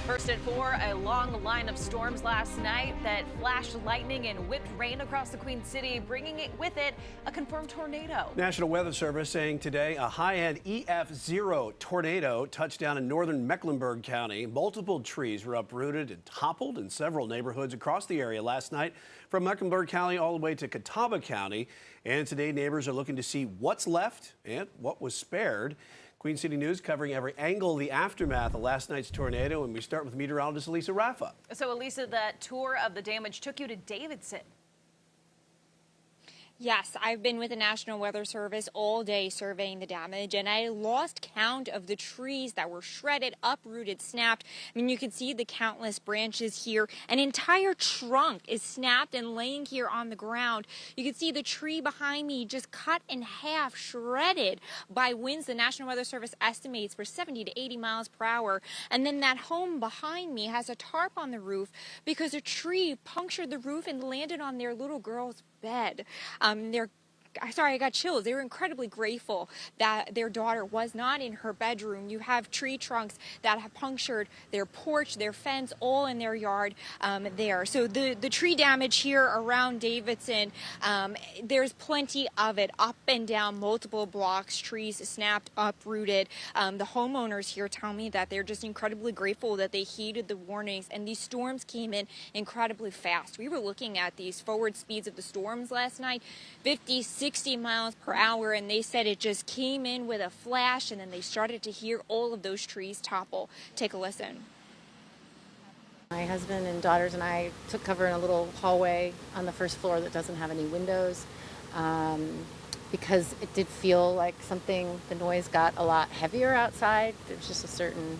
First at 4, a long line of storms last night that flashed lightning and whipped rain across the Queen City, bringing it with it a confirmed tornado. National Weather Service saying today a high-end EF-0 tornado touched down in northern Mecklenburg County. Multiple trees were uprooted and toppled in several neighborhoods across the area last night, from Mecklenburg County all the way to Catawba County. And today neighbors are looking to see what's left and what was spared. Queen City News covering every angle of the aftermath of last night's tornado, and we start with meteorologist Elisa Raffa. So Elisa, that tour of the damage took you to Davidson. Yes, I've been with the National Weather Service all day surveying the damage, and I lost count of the trees that were shredded, uprooted, snapped. I mean, you can see the countless branches here. An entire trunk is snapped and laying here on the ground. You can see the tree behind me just cut in half, shredded by winds the National Weather Service estimates for 70 to 80 miles per hour. And then that home behind me has a tarp on the roof because a tree punctured the roof and landed on their little girl's bed. I got chills. They were incredibly grateful that their daughter was not in her bedroom. You have tree trunks that have punctured their porch, their fence, all in their yard there. So the tree damage here around Davidson, there's plenty of it up and down multiple blocks, trees snapped, uprooted. The homeowners here tell me that they're just incredibly grateful that they heeded the warnings, and these storms came in incredibly fast. We were looking at these forward speeds of the storms last night, 50, 60 miles per hour, and they said it just came in with a flash, and then they started to hear all of those trees topple. Take a listen. My husband and daughters and I took cover in a little hallway on the first floor that doesn't have any windows because it did feel like the noise got a lot heavier outside. There was just a certain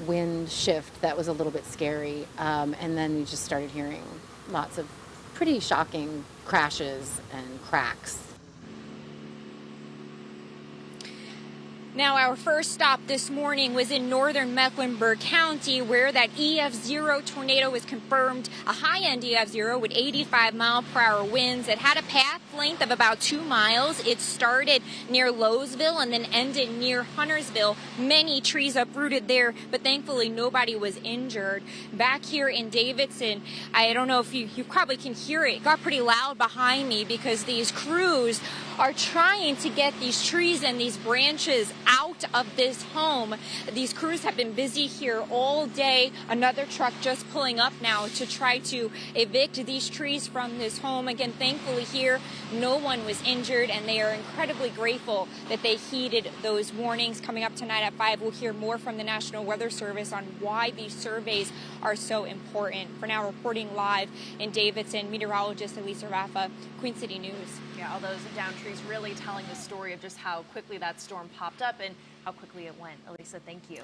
wind shift that was a little bit scary, and then we just started hearing lots of pretty shocking crashes and cracks. Now, our first stop this morning was in northern Mecklenburg County, where that EF-0 tornado was confirmed, a high-end EF-0 with 85-mile-per-hour winds. It had a path length of about 2 miles. It started near Lowesville and then ended near Huntersville. Many trees uprooted there, but thankfully nobody was injured. Back here in Davidson, I don't know if you probably can hear it. It got pretty loud behind me because these crews are trying to get these trees and these branches out of this home. These crews have been busy here all day. Another truck just pulling up now to try to evict these trees from this home. Again, thankfully here, no one was injured, and they are incredibly grateful that they heeded those warnings. Coming up tonight at 5, we'll hear more from the National Weather Service on why these surveys are so important. For now, reporting live in Davidson, meteorologist Elisa Raffa, Queen City News. Yeah, all those down trees really telling the story of just how quickly that storm popped up and how quickly it went. Elisa, thank you.